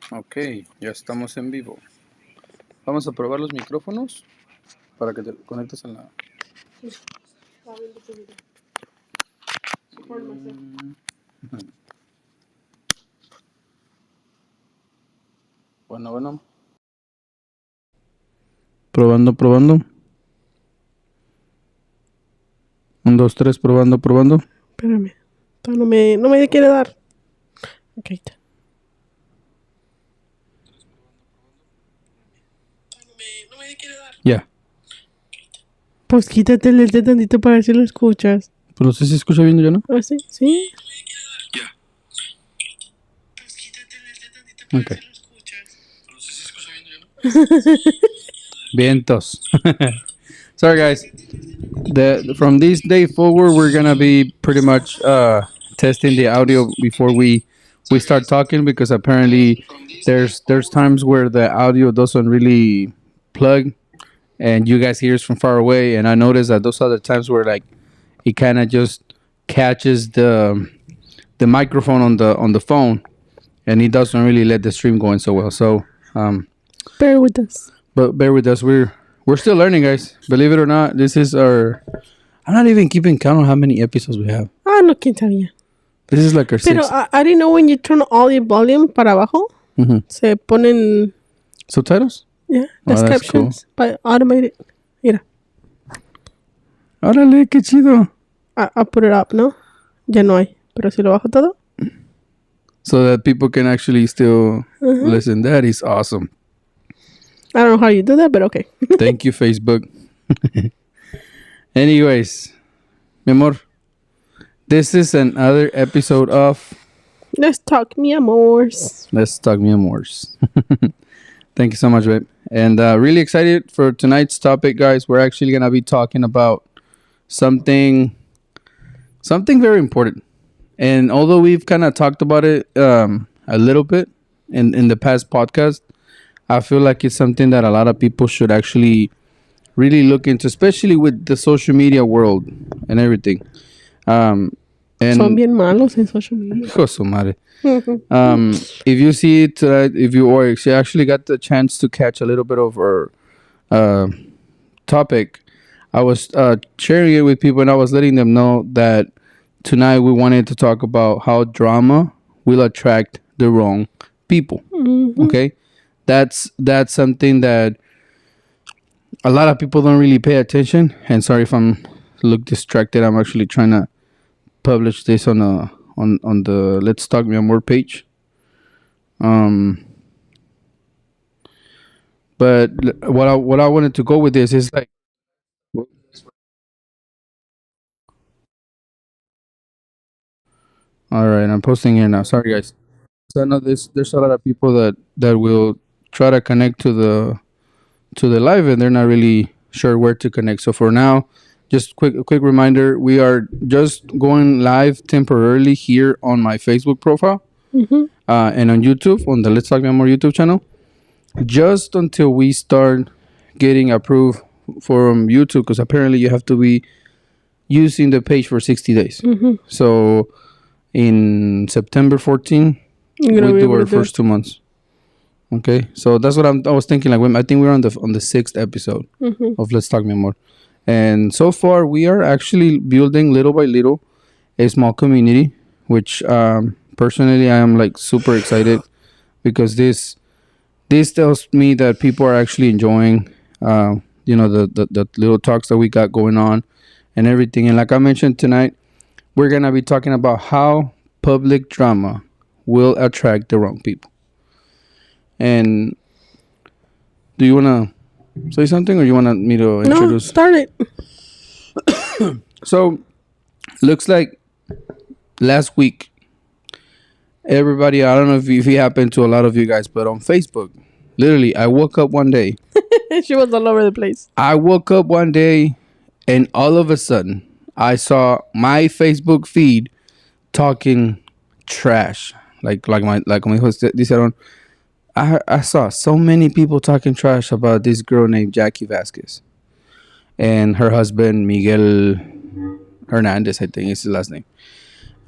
Ok, ya estamos en vivo. Vamos a probar los micrófonos para que te conectes en la... Bueno. Probando. 1, 2, 3, probando. Espérame. No me quiere dar. Ok. No me quiere dar. Ya. Pues quítate el dedo tantito para ver si lo escuchas. Pues no sé si escucha bien ya, ¿no? ¿Ah, sí? ¿Sí? Ya. Pues quítate el dedo tantito para Ok. ver si lo escuchas. No sé si escucha bien ya, ¿no? Vientos. Sorry, guys. From this day forward, we're gonna be pretty much testing the audio before we start talking, because apparently there's times where the audio doesn't really plug and you guys hear us from far away, and I noticed that those are the times where like it kind of just catches the microphone on the phone, and it doesn't really let the stream go in so well. So Bear with us. but bear with us. We're still learning, guys. Believe it or not, this is our... I'm not even keeping count on how many episodes we have. Ah, no, quién sabía. This is like our Pero sixth. I didn't know when you turn all the volume para abajo, se ponen, Subtitles? yeah, Oh, las that's captions, by automated. Mira, Órale, qué chido. I'll put it up, ¿no? Ya no hay. Pero si lo bajo todo. So that people can actually still listen. That is awesome. I don't know how you do that, but okay. Thank you, Facebook. Anyways, mi amor, this is another episode of Let's talk, mi amors. Let's Talk Me Amors. Thank you so much, babe. And really excited for tonight's topic, guys. We're actually going to be talking about something very important. And although we've kind of talked about it a little bit in the past podcast, I feel like it's something that a lot of people should actually really look into, especially with the social media world and everything. And Son bien malos en social media. Hijo de su madre. If you see it, if you actually got the chance to catch a little bit of our topic, I was sharing it with people, and I was letting them know that tonight we wanted to talk about how drama will attract the wrong people. Okay, that's something that a lot of people don't really pay attention. And sorry if I'm look distracted. I'm actually trying to publish this on the Let's Talk Me Amor page. But what I wanted to go with this is like, all right, I'm posting here now. Sorry, guys. So I know there's a lot of people that will try to connect to the live, and they're not really sure where to connect. So for now, just a quick reminder: we are just going live temporarily here on my Facebook profile and on YouTube on the Let's Talk Me More YouTube channel, just until we start getting approved from YouTube, because apparently you have to be using the page for 60 days. So in September 14, we do our first 2 months. Okay, so that's what I was thinking. Like, I think we're on the sixth episode of Let's Talk Me More, and so far we are actually building little by little a small community, which personally I am like super excited, because this tells me that people are actually enjoying, the little talks that we got going on and everything. And like I mentioned tonight, we're gonna be talking about how public drama will attract the wrong people. And do you want to say something, or you want me to introduce? No, start it. So, looks like last week, everybody, I don't know if it happened to a lot of you guys, but on Facebook, literally, I woke up one day. She was all over the place. I woke up one day, and all of a sudden, I saw my Facebook feed talking trash. Like my host dijeron, I saw so many people talking trash about this girl named Jackie Vasquez and her husband Miguel Hernandez, I think is his last name.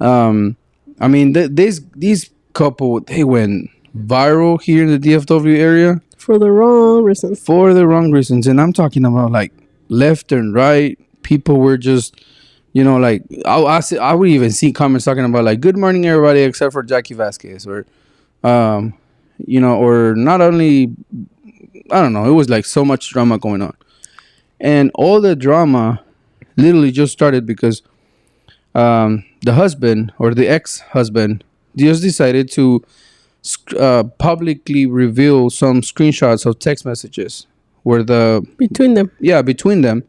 I mean, these couple, they went viral here in the DFW area For the wrong reasons. for the wrong reasons. And I'm talking about like left and right. People were just, like I would even see comments talking about like "Good morning, everybody," except for Jackie Vasquez, or um, or not only, I don't know. It was like so much drama going on, and all the drama literally just started because the husband or the ex-husband just decided to publicly reveal some screenshots of text messages where Between them. between them,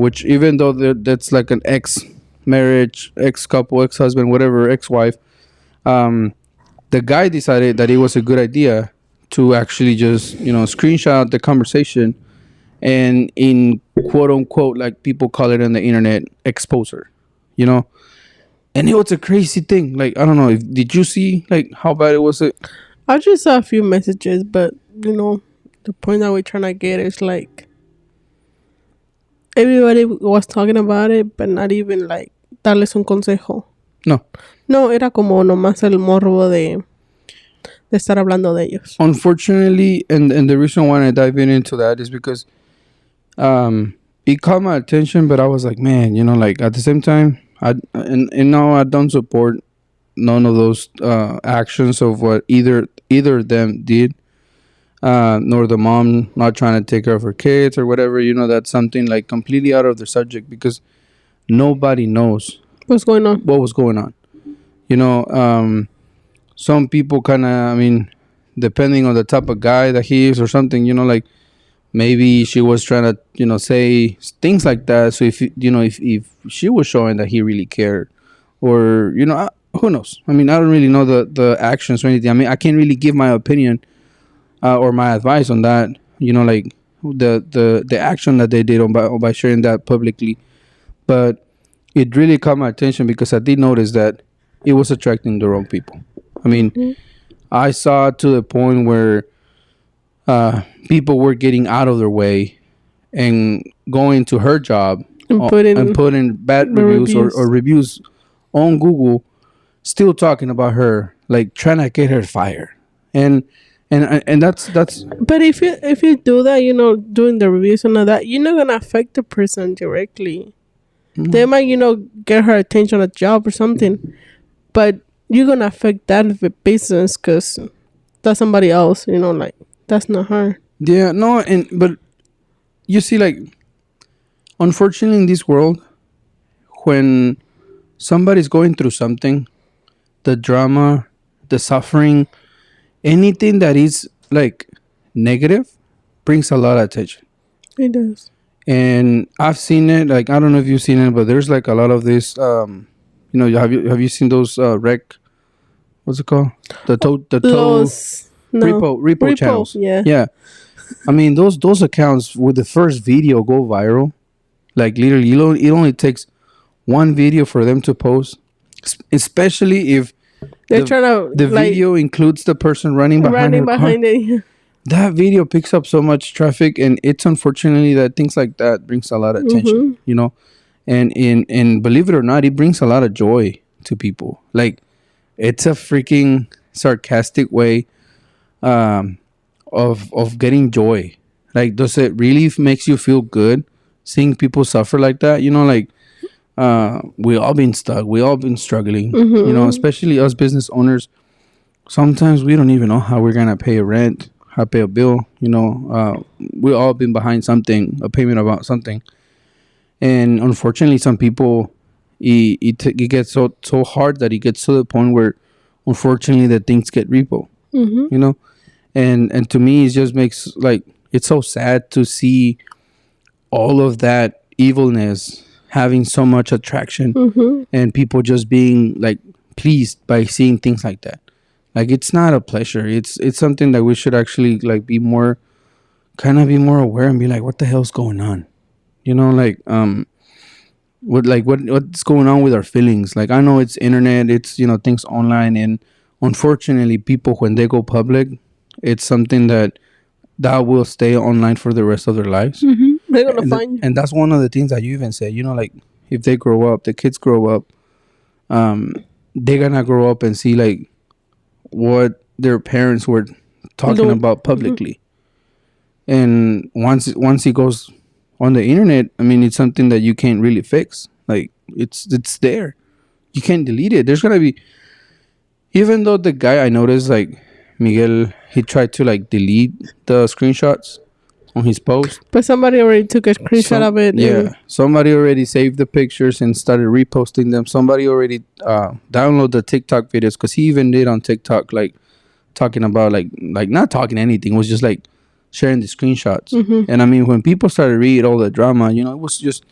which even though that's like an ex-marriage, ex-couple, ex-husband, whatever, ex-wife, um, the guy decided that it was a good idea to actually just screenshot the conversation and in quote unquote, like people call it on the internet, expose her, you know. And it was a crazy thing. Like, I don't know, if did you see like how bad it was? I just saw a few messages, but the point that we're trying to get is like everybody was talking about it, but not even like darles un consejo. No. No, era como nomás el morbo de estar hablando de ellos. Unfortunately, and the reason why I dive into that is because it caught my attention, but I was like, man, like at the same time, and now I don't support none of those actions of what either of them did, nor the mom not trying to take care of her kids or whatever. That's something like completely out of the subject because nobody knows What's going on? what was going on. Some people kind of, I mean, depending on the type of guy that he is or something, like maybe she was trying to, say things like that. So if she was showing that he really cared, or who knows? I mean, I don't really know the actions or anything. I mean, I can't really give my opinion or my advice on that. Like the action that they did by sharing that publicly, but it really caught my attention because I did notice that it was attracting the wrong people. I mean, I saw to the point where people were getting out of their way and going to her job And putting bad reviews or reviews on Google, still talking about her, like trying to get her fired. And that's But if you do that, doing the reviews and all that, you're not gonna affect the person directly. They might, get her attention at job or something, but you're gonna affect that business because that's somebody else. Like that's not her. yeah, no, but you see, like, unfortunately in this world, when somebody's going through something, the drama, the suffering, anything that is like negative brings a lot of attention. It does. And I've seen it, like, I don't know if you've seen it, but there's like a lot of this have you seen those what's it called, the toe Those repo channels? Yeah. I mean, those accounts with the first video go viral, like literally it only takes one video for them to post, especially if They're trying to the video includes the person running behind it. That video picks up so much traffic, and it's unfortunately that things like that brings a lot of attention, and believe it or not, it brings a lot of joy to people. Like, it's a freaking sarcastic way of getting joy. Like, does it really makes you feel good seeing people suffer like that? Like, we all been stuck, we all been struggling, especially us business owners. Sometimes we don't even know how we're gonna pay a rent, how pay a bill. We all been behind something, a payment about something, and unfortunately, some people, it gets so hard that it gets to the point where, unfortunately, that things get repo. And to me, it just makes, like, it's so sad to see all of that evilness having so much attraction, and people just being like pleased by seeing things like that. Like, it's not a pleasure. It's something that we should actually like be more aware and be like, what the hell's going on? Like, what's going on with our feelings? Like, I know it's internet, it's things online, and unfortunately, people, when they go public, it's something that will stay online for the rest of their lives. They're gonna find you. And that's one of the things that you even said. Like, if they grow up, the kids grow up, they're gonna grow up and see like what their parents were talking Don't. about publicly. And once it goes on the internet, I mean, it's something that you can't really fix. Like it's there. You can't delete it. There's gonna be, even though the guy I noticed, like Miguel, he tried to like delete the screenshots on his post. But somebody already took a screenshot of it. Yeah, somebody already saved the pictures and started reposting them. Somebody already downloaded the TikTok videos, because he even did on TikTok, like talking about like not talking anything. It was just like sharing the screenshots. And I mean, when people started reading all the drama, it was just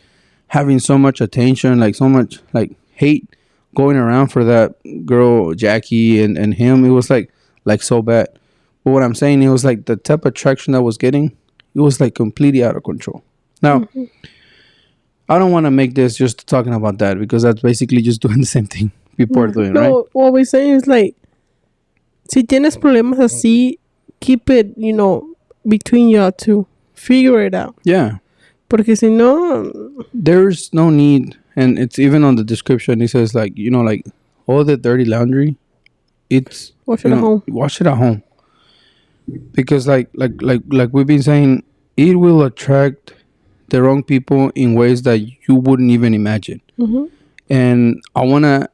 having so much attention, like so much like hate going around for that girl Jackie and him. It was like so bad. But what I'm saying, it was like the type of traction that was getting, it was like completely out of control. Now, I don't want to make this just talking about that, because that's basically just doing the same thing people are doing, right? No, what we're saying is like, si tienes problemas así, keep it, between y'all two. Figure it out. Yeah. Porque si no, There's no need, and it's even on the description. It says like like all the dirty laundry, it's wash it at home. wash it at home, because like we've been saying, it will attract the wrong people in ways that you wouldn't even imagine. And I want to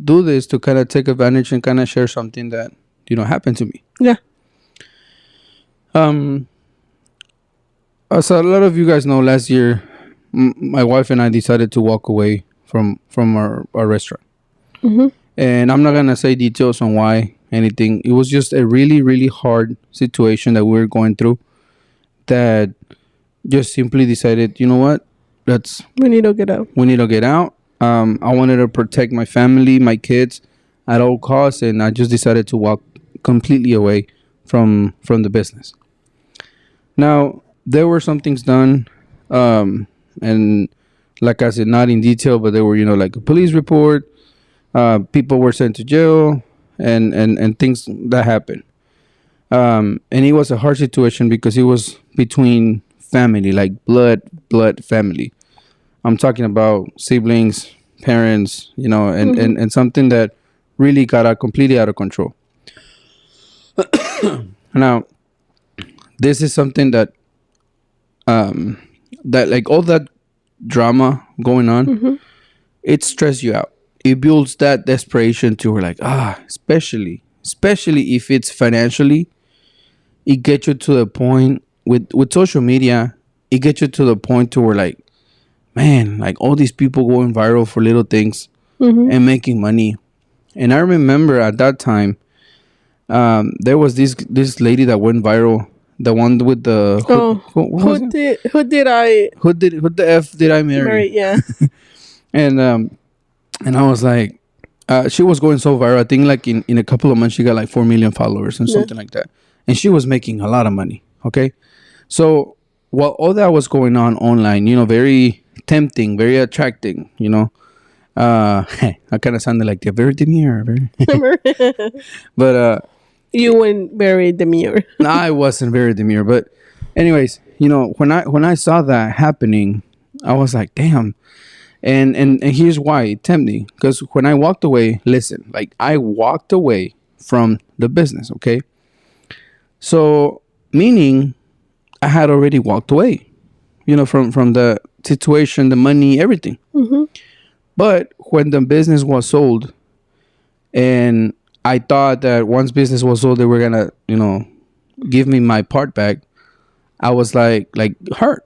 do this to kind of take advantage and kind of share something that happened to me. Yeah. As a lot of you guys know, last year my wife and I decided to walk away from our restaurant. And I'm not gonna say details on why, anything. It was just a really, really hard situation that we were going through, that just simply decided, you know what, We need to get out. we need to get out. I wanted to protect my family, my kids, at all costs, and I just decided to walk completely away from the business. Now, there were some things done, and like I said, not in detail, but there were like a police report. People were sent to jail, and things that happened. And it was a hard situation because it was between family, like blood family. I'm talking about siblings, parents, and something that really got out completely out of control. Now, this is something that that like all that drama going on, it stress you out. It builds that desperation to where like, especially if it's financially, it gets you to the point with social media. It gets you to the point to where like, man, like all these people going viral for little things and making money. And I remember at that time, there was this lady that went viral, the one with the who the f did I marry? Yeah. And I was like, she was going so viral. I think like in a couple of months she got like 4 million followers and something like that, and she was making a lot of money. Okay, so while all that was going on online, very tempting, very attracting, I kind of sounded like they're very demure, but You went very demure. I wasn't very demure. But anyways, when I saw that happening, I was like, damn. And here's why it tempted me, because when I walked away, listen, like I walked away from the business, okay? So meaning I had already walked away, from the situation, the money, everything. But when the business was sold, and I thought that once business was sold, they were gonna, give me my part back. I was like hurt,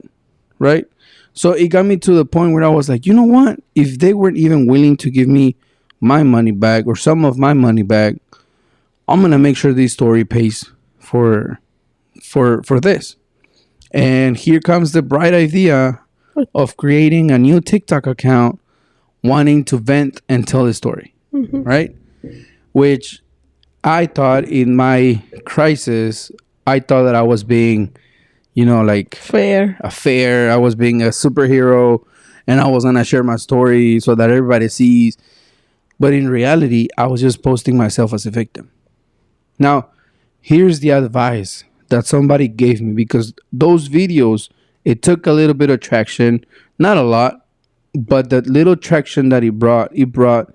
right? So it got me to the point where I was like, you know what? If they weren't even willing to give me my money back or some of my money back, I'm gonna make sure this story pays for this. And here comes the bright idea of creating a new TikTok account, wanting to vent and tell the story, right? Which I thought in my crisis, I thought that I was being, like Fair. I was being a superhero, and I was gonna share my story so that everybody sees. But in reality, I was just posting myself as a victim. Now, here's the advice that somebody gave me, because those videos, it took a little bit of traction, not a lot, but the little traction that it brought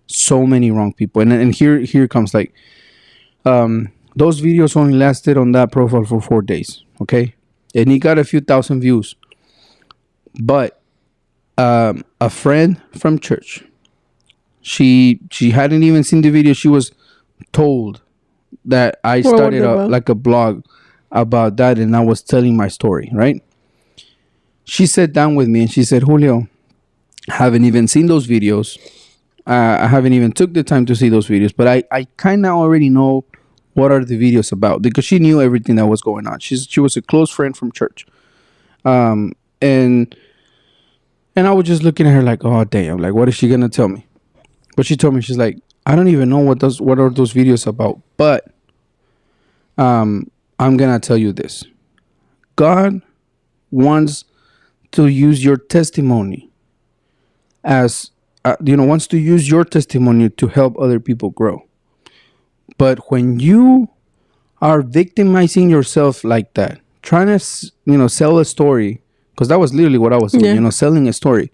so many wrong people. And here comes like, Those videos only lasted on that profile for 4 days. Okay, and he got a few thousand views. But a friend from church, she hadn't even seen the video. She was told that I What were started they about? like a blog about that, and I was telling my story. Right? She sat down with me and she said, Julio, I haven't even seen those videos. I haven't even took the time to see those videos, but I kind of already know what are the videos about because she knew everything that was going on. She was a close friend from church, um, and I was just looking at her like, oh damn, like what is she gonna tell me? But she told me, she's like, I don't even know what are those videos about, but I'm gonna tell you this: God wants to use your testimony as wants to use your testimony to help other people grow. But when you are victimizing yourself like that, trying to sell a story, because that was literally what I was doing, Yeah. selling a story.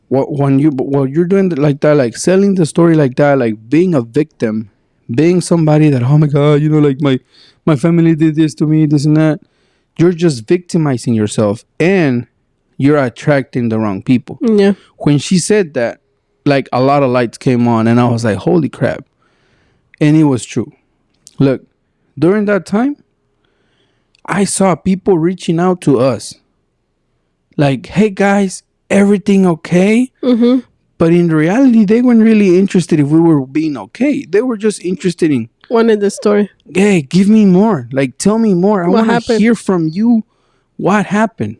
While you're doing it like that, like selling the story like that, like being a victim, being somebody that, oh my god, like my family did this to me, this and that. You're just victimizing yourself, and you're attracting the wrong people. Yeah. When she said that, like a lot of lights came on, and I was like, holy crap. And it was true. Look, during that time, I saw people reaching out to us like, hey guys, everything okay? Mm-hmm. But in reality, they weren't really interested if we were being okay. They were just interested in, Wanted the story. hey, give me more. Like, tell me more. I What want to happened? hear from you what happened.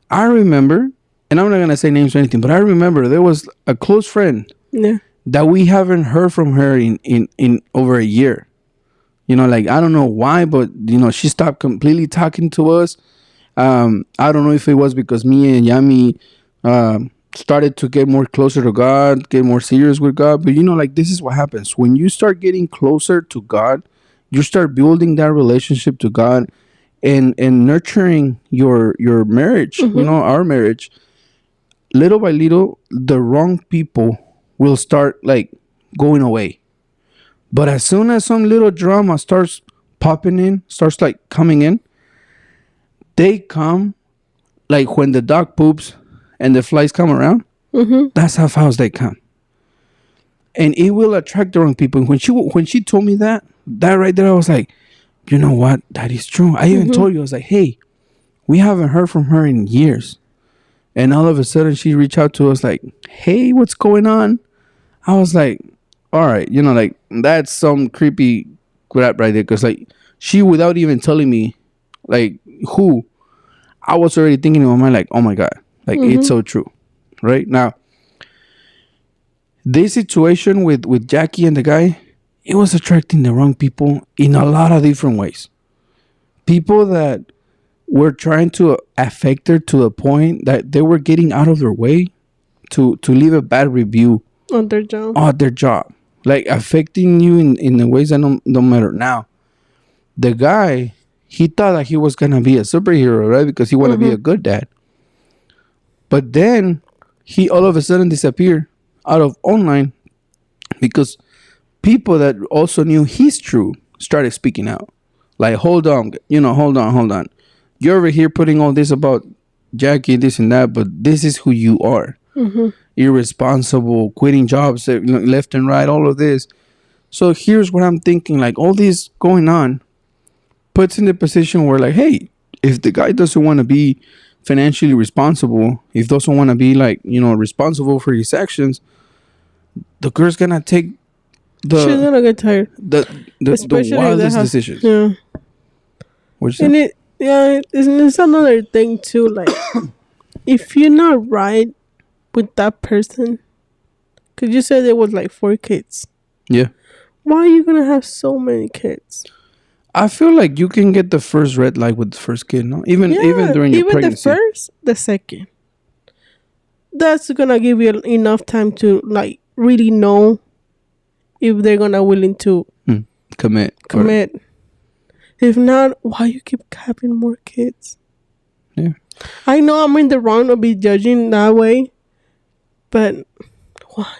I remember, and I'm not going to say names or anything, but I remember there was a close friend Yeah. that we haven't heard from her in over a year. Like, I don't know why, but, she stopped completely talking to us. I don't know if it was because me and Yami started to get more closer to God, get more serious with God. But, like, this is what happens. When you start getting closer to God, you start building that relationship to God and nurturing your marriage, our marriage. Little by little, the wrong people will start, like, going away. But as soon as some little drama starts popping in, starts, like, coming in, they come like when the dog poops and the flies come around. Mm-hmm. That's how fast they come, and it will attract the wrong people. When she told me that right there, I was like, you know what, that is true. I even Mm-hmm. told you, I was like, hey, we haven't heard from her in years, and all of a sudden she reached out to us like, hey, what's going on? I was like, all right, like, that's some creepy crap right there, because like she, without even telling me like who, I was already thinking in my mind like, oh my god, like it's Mm-hmm. so true. Right now, this situation with Jackie and the guy, it was attracting the wrong people in a lot of different ways. People that were trying to affect her to the point that they were getting out of their way to leave a bad review On their job. on their job, like affecting you in the ways that don't matter. Now, the guy, he thought that he was gonna be a superhero, right? Because he want to be Mm-hmm. a good dad. But then he all of a sudden disappeared out of online because people that also knew he's true started speaking out. Like, hold on, hold on. You're over here putting all this about Jackie, this and that, but this is who you are. Mm-hmm. Irresponsible, quitting jobs left and right, all of this. So here's what I'm thinking, like all this going on puts in the position where, like, hey, if the guy doesn't want to be financially responsible, if doesn't want to be like, responsible for his actions, the girl's gonna take She's the gonna get tired, the especially if they wildest have. decisions. Yeah. What'd you And say? it's another thing too. Like, if you're not right with that person, because you said there was like 4 kids. Yeah. Why are you gonna have so many kids? I feel like you can get the first red light with the first kid, no? Even Yeah, during your even the pregnancy. first, the second. That's gonna give you enough time to like really know if they're gonna willing to Commit. commit. If not, why you keep having more kids? Yeah. I know I'm in the wrong to be judging that way, but why?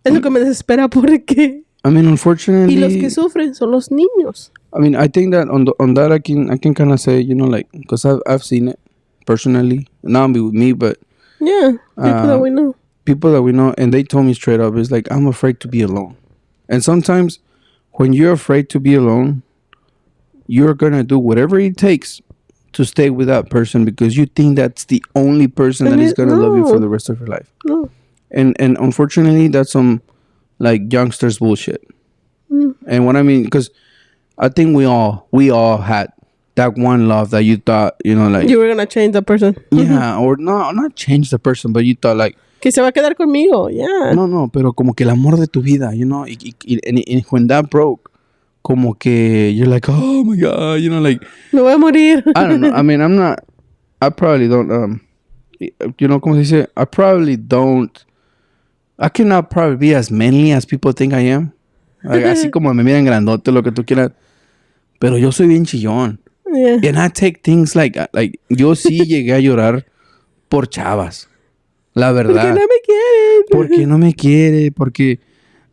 Es lo que me desespera porque I mean, Y los que unfortunately, sufren son los niños. I mean, I think that on that I can kind of say, like, because I've seen it personally, not with me, but Yeah, people that uh, we know. people that we know, and they told me straight up, it's like, I'm afraid to be alone. And sometimes when you're afraid to be alone, you're gonna do whatever it takes to stay with that person because you think that's the only person that And is gonna love you for no, the rest of your life. no. And unfortunately, that's some like youngsters bullshit. Mm. And what I mean, because I think we all had that one love that you thought, like, You were gonna change the person. yeah, or no, not change the person, but you thought like, Que se va a quedar conmigo. Yeah. no, pero como que el amor de tu vida, and when that broke, como que you're like, oh my god, like, Me voy a morir. I don't know. I mean, I probably don't, como se dice, I cannot probably be as manly as people think I am. Like, así como me miran grandote, lo que tú quieras. Pero yo soy bien chillón. Yeah. And I take things like yo sí llegué a llorar por chavas. La Porque verdad. no me quieren. Porque no me quiere, porque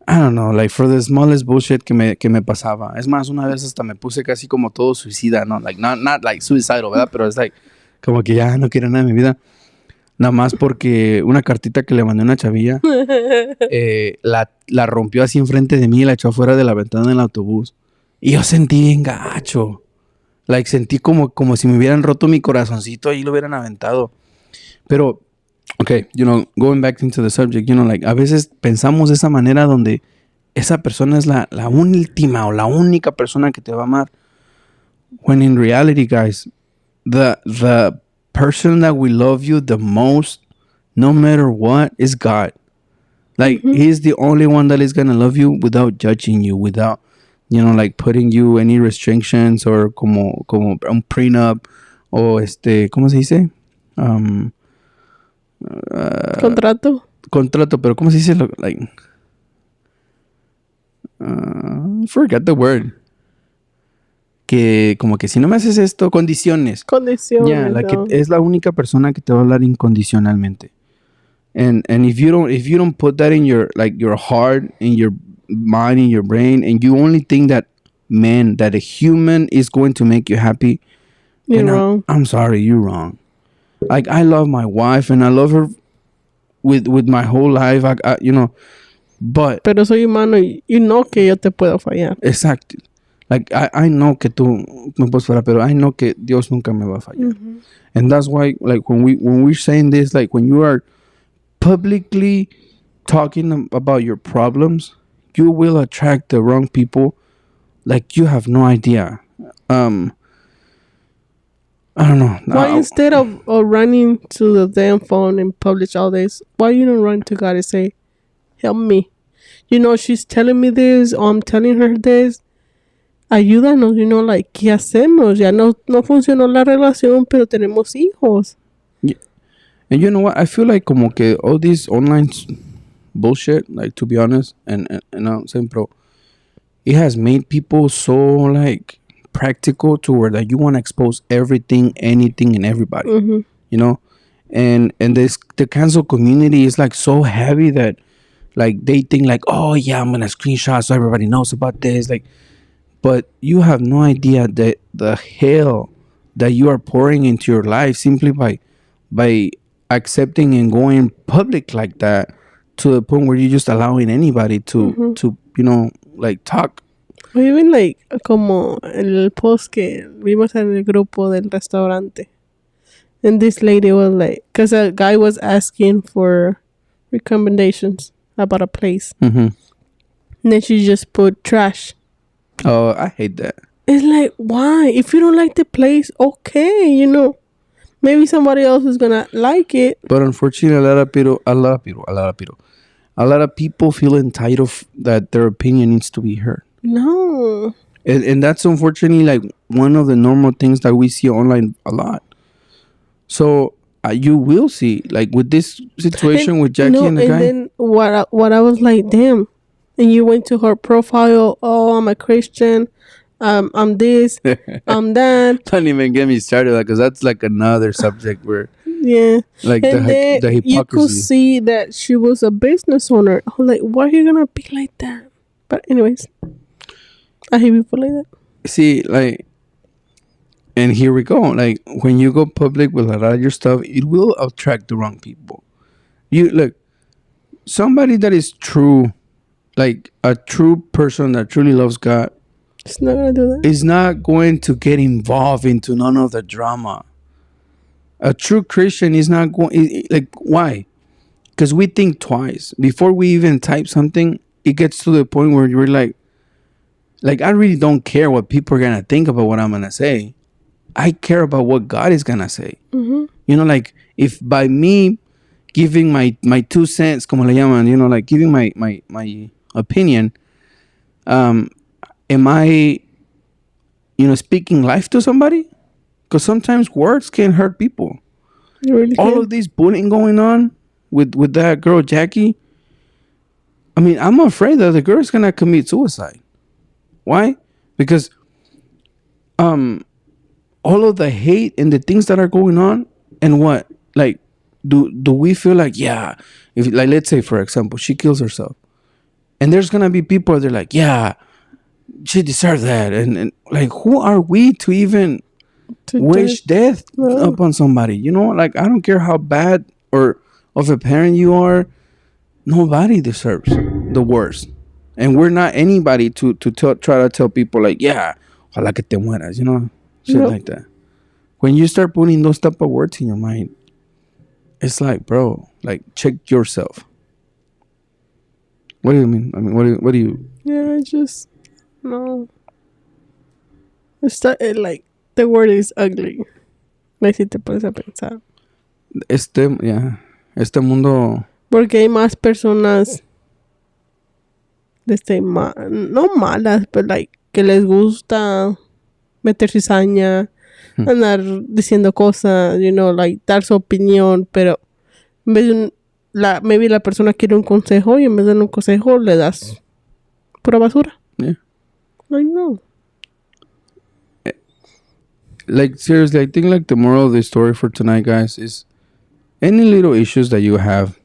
I don't know, like for the smallest bullshit que me pasaba. Es más, una vez hasta me puse casi como todo suicida, ¿no? Like not like suicidal, ¿verdad? Pero es like como que ya no quiero nada de mi vida. Nada más porque una cartita que le mandé a una chavilla, la rompió así enfrente de mí y la echó afuera de la ventana del autobús. Y yo sentí bien gacho. Like, sentí como si me hubieran roto mi corazoncito y lo hubieran aventado. Pero, okay, going back into the subject, like, a veces pensamos de esa manera donde esa persona es la última o la única persona que te va a amar. When in reality, guys, the person that will love you the most, no matter what, is God. Like, he's the only one that is going to love you without judging you, without, like putting you any restrictions or como un prenup o ¿cómo se dice? Contrato, pero ¿cómo se dice? Like, I forgot the word. Que como que si no me haces esto, condiciones. Condiciones. Yeah, like No. es la única persona que te va a hablar incondicionalmente. And if you don't put that in your heart, in your mind, in your brain, and you only think that a human is going to make you happy, You're wrong. I'm sorry, you're wrong. Like, I love my wife and I love her with my whole life. But Pero soy humano y que yo te puedo fallar. exactly. Like, I know que tú me puedes fallar, pero I know que Dios nunca me va a fallar. And that's why, like, when we're saying this, like, when you are publicly talking about your problems, you will attract the wrong people. Like, you have no idea. I don't know. Why instead of running to the damn phone and publish all this, why you don't run to God and say, help me? She's telling me this, or I'm telling her this. Ayúdanos, like, ¿qué hacemos? Ya no funcionó la relación, pero tenemos hijos. Yeah. And you know what? I feel like como que all this online bullshit, like, to be honest, and I'm saying, bro, it has made people so, like, practical to where that you want to expose everything, anything, and everybody. And the cancel community is like so heavy that, like, they think like, oh yeah, I'm gonna screenshot so everybody knows about this, like, but you have no idea that the hell that you are pouring into your life simply by accepting and going public like that, to the point where you're just allowing anybody to like, talk. O even like como el post que vimos en el grupo del restaurante. And this lady was like, because a guy was asking for recommendations about a place. And then she just put trash. Oh, I hate that. It's like, why? If you don't like the place, okay, maybe somebody else is gonna like it. But unfortunately, a lot of people feel entitled that their opinion needs to be heard. No. And that's unfortunately like one of the normal things that we see online a lot. So you will see, like, with this situation with Jackie and the guy. And then what I was like, damn. And you went to her profile. Oh, I'm a Christian. I'm this. I'm that. Don't even get me started, because that's like another subject where, yeah, like, and the hypocrisy. You could see that she was a business owner. I was like, why are you gonna be like that? But anyways, I hate people like that. See, like, and here we go. Like, when you go public with a lot of your stuff, it will attract the wrong people. You look, somebody that is true, like a true person that truly loves God, It's not gonna do that. is not going to get involved into none of the drama. A true Christian is not going. Like, why? Because we think twice before we even type something. It gets to the point where you're like I really don't care what people are gonna think about what I'm gonna say. I care about what God is gonna say. Mm-hmm. You know, like if by me giving my 2 cents, como le llaman, you know, like giving my opinion, am I, speaking life to somebody? Because sometimes words can hurt people. You really All can. of this bullying going on with that girl Jackie. I mean, I'm afraid that the girl's gonna commit suicide. Why? Because all of the hate and the things that are going on, and what, like, do we feel like, yeah, if, like, let's say for example she kills herself, and there's gonna be people that are like, yeah, she deserves that, and like, who are we to even To wish death No. upon somebody? Like, I don't care how bad or of a parent you are, nobody deserves the worst, and we're not anybody to try to tell people like, yeah, ojalá que te mueras, shit No. like that. When you start putting those type of words in your mind, it's like, bro, like, check yourself. What do you mean? I mean, what do you? Yeah, I just no. Like the word is ugly. Like si te pones a pensar. Este mundo. Porque hay más personas no malas, pero like que les gusta meter cizaña, andar diciendo cosas, like dar su opinión, pero en vez de maybe la persona quiere un consejo y en vez de un consejo le das pura basura. Yeah. I know. Like, seriously, I think like the moral of the story for tonight, guys, is any little issues that you have,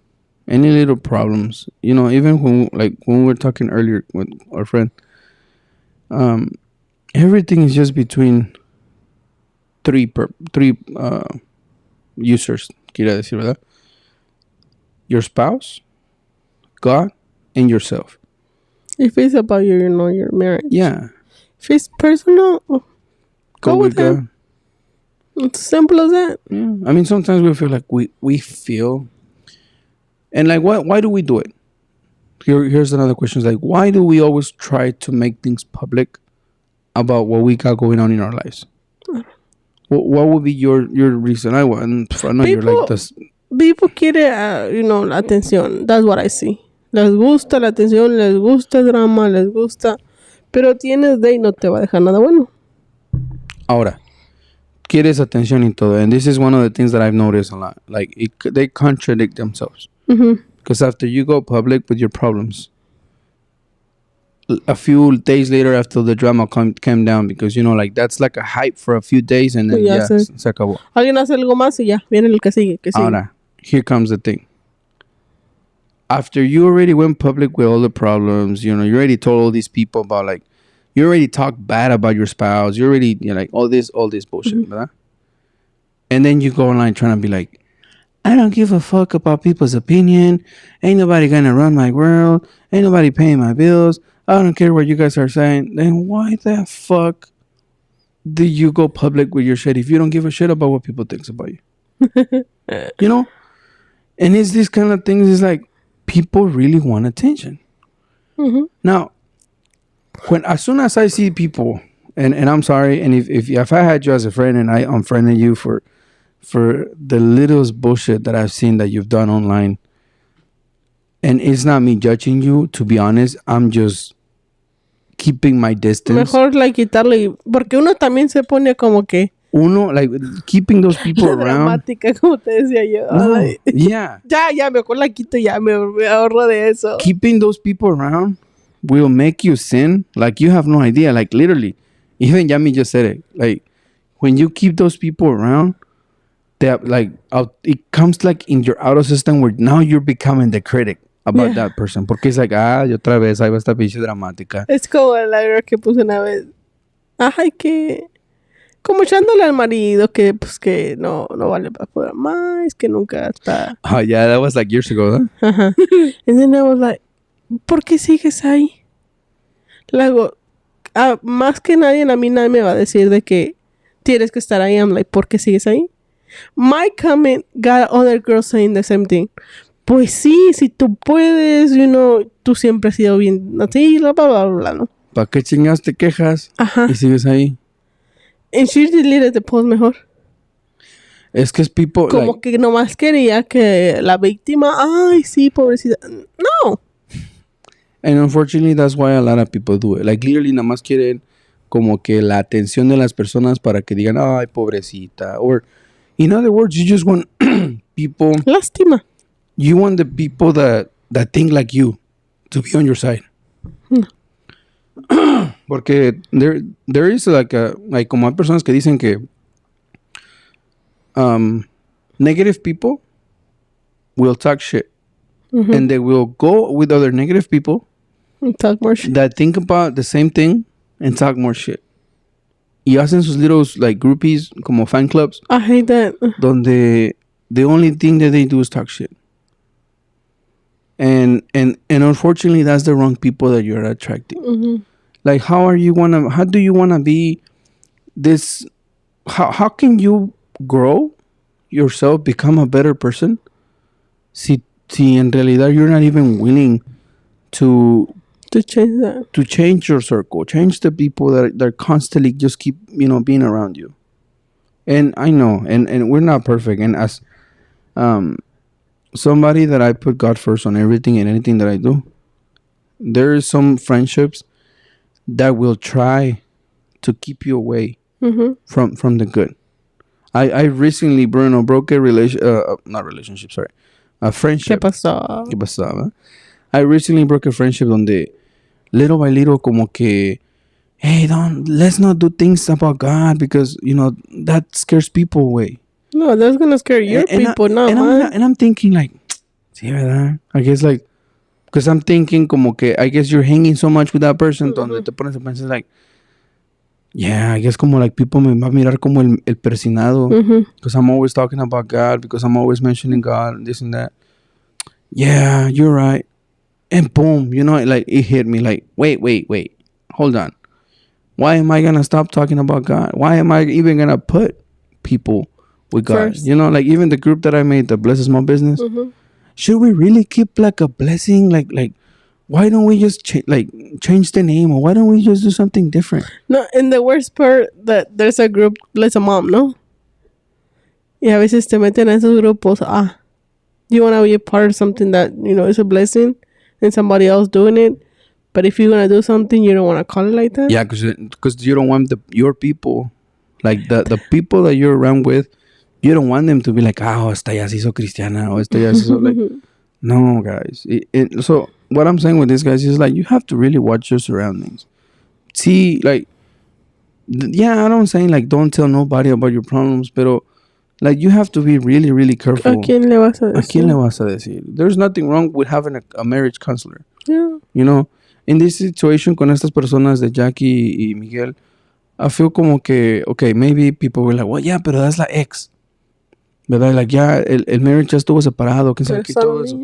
any little problems, even when we were talking earlier with our friend, everything is just between three users, quiere decir, ¿verdad? Your spouse, God, and yourself. If it's about your marriage. Yeah. If it's personal, go with him. God. It's simple as that. Yeah. I mean, sometimes we feel like we feel, and like, why do we do it? Here's another question: like, why do we always try to make things public about what we got going on in our lives? What would be your reason? I know you're like this. People quiere, la atención. That's what I see. Les gusta la atención, les gusta el drama, les gusta. Pero tienes de y no te va a dejar nada bueno. Ahora, quieres atención y todo. And this is one of the things that I've noticed a lot. Like, they contradict themselves. Because after you go public with your problems, a few days later after the drama came down, because, like, that's like a hype for a few days and then, se acabó. Alguien hace algo más y ya, viene el que sigue. Ahora, here comes the thing. After you already went public with all the problems, you already told all these people about, like, you already talked bad about your spouse, you already, like, all this bullshit, ¿verdad? And then you go online trying to be like, I don't give a fuck about people's opinion. Ain't nobody gonna run my world. Ain't nobody paying my bills. I don't care what you guys are saying. Then why the fuck do you go public with your shit if you don't give a shit about what people think about you? And it's these kind of things. It's like, people really want attention. Now, as soon as I see people, and I'm sorry, and if I had you as a friend and I unfriended you for the littlest bullshit that I've seen that you've done online, and it's not me judging you, to be honest, I'm just keeping my distance. Mejor like quitarle, porque uno también se pone como que like, keeping those people around. Dramática, como te decía yo. No, yeah. Ya, mejor la quito, ya me ahorro de eso. Keeping those people around will make you sin like you have no idea. Like, literally, even Yami just said it. Like, when you keep those people around, they like it comes like in your auto system where now you're becoming the critic. about that person. Porque es like, y otra vez, ahí va esta pinche dramática. Es como la girl que puse una vez. Ay, que... Como echándole al marido que, pues, que no vale para poder más, que nunca está... Oh, yeah, that was like years ago, huh? Ajá. And then I was like, ¿por qué sigues ahí? Luego, más que nadie, a mí nadie me va a decir de que tienes que estar ahí. I'm like, ¿por qué sigues ahí? My comment got other girls saying the same thing. Pues sí, si tú puedes, tú siempre has sido bien así, bla, bla, bla, bla, ¿no? ¿Para qué chingados te quejas? Ajá. Y sigues ahí. And she deleted the post mejor. Es que es people... Como like, que nomás quería que la víctima, ay, sí, pobrecita. No. and unfortunately, that's why a lot of people do it. Like, literally, nada más quieren como que la atención de las personas para que digan, ay, pobrecita. Or, in other words, you just want people... Lástima. You want the people that think like you to be on your side. No. Porque there is like como hay personas que dicen que negative people will talk shit. Mm-hmm. And they will go with other negative people And talk more shit. that think about the same thing and talk more shit. Y hacen sus little like groupies como fan clubs I hate that. donde the only thing that they do is talk shit. And unfortunately that's the wrong people that you're attracting. Mm-hmm. Like how do you wanna be this? How can you grow yourself, become a better person? Si en realidad you're not even willing to change that. To change your circle, change the people that constantly just keep being around you. And I know, and we're not perfect. And as somebody that I put God first on everything and anything that I do, there is some friendships that will try to keep you away from the good. I recently, Bruno, broke a friendship. ¿Qué pasó? ¿Qué pasaba? I recently broke a friendship donde little by little como que, hey, let's not do things about God because, that scares people away. No, that's going to scare your people, and I'm thinking like, sí, ¿verdad? I guess like, because I'm thinking como que, I guess you're hanging so much with that person, donde te pones a pensar like, yeah, I guess como like people me va a mirar como el persinado, because I'm always talking about God, because I'm always mentioning God, and this and that. Yeah, you're right. And boom, like it hit me like, wait, hold on. Why am I gonna stop talking about God? Why am I even gonna put people with God? First. Like even the group that I made, the Blessed Small Business. Should we really keep like a blessing? Like why don't we just change the name, or why don't we just do something different? No, and the worst part that there's a group, Bless a Mom, ¿no? Y a veces te meten a esos grupos, you want to be a part of something that, is a blessing and somebody else doing it. But if you're going to do something, you don't want to call it like that. Yeah, because you don't want your people, like the people that you're around with, you don't want them to be like, esta ya se hizo cristiana, or esta ya se hizo like, no, guys. So what I'm saying with this, guys, is like, you have to really watch your surroundings. See, like, I don't saying like, don't tell nobody about your problems, pero like, you have to be really, really careful. ¿A quién le vas a decir? ¿A quién le vas a decir? There's nothing wrong with having a marriage counselor. Yeah. In this situation con estas personas de Jackie y Miguel, I feel como que, okay, maybe people were like, well, yeah, pero that's la ex. ¿Verdad? Like, ya, el marriage ya estuvo separado, quién sabe qué, todo eso.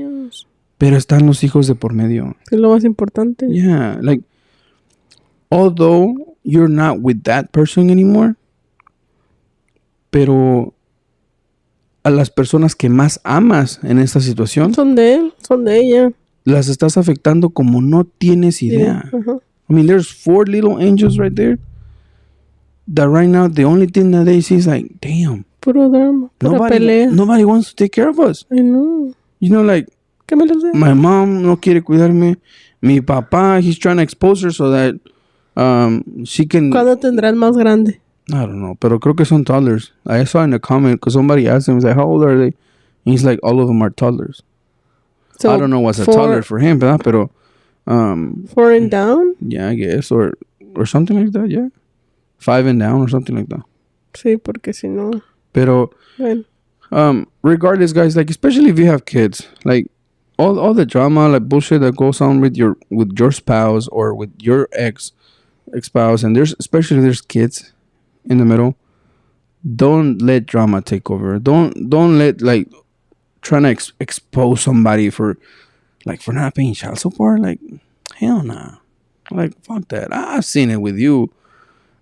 Pero están los hijos de por medio. Es lo más importante. Yeah, like, although you're not with that person anymore, pero a las personas que más amas en esta situación son de él, son de ella. Las estás afectando como no tienes idea. Yeah. I mean, there's 4 little angels right there that right now the only thing that they see is like, damn. Puro drama, pura pelea. Nobody wants to take care of us. I know. Like, ¿Qué me lo sé? My mom no quiere cuidarme. Mi papá, he's trying to expose her so that she can... ¿Cuándo tendrá el más grande? I don't know, pero creo que son toddlers. I saw in a comment because somebody asked him, he's like, how old are they? And he's like, all of them are toddlers. So I don't know what's a toddler for him, ¿verdad? Pero 4 and down? Yeah, I guess, or something like that, yeah. 5 and down or something like that. Sí, porque si no. Pero bueno. Regardless, guys, like, especially if you have kids, like, all the drama, like bullshit that goes on with your spouse or with your ex spouse, and there's especially there's kids in the middle. Don't let drama take over. Don't let like trying to expose somebody for like for not paying child support. Like hell nah. Like fuck that. I've seen it with you,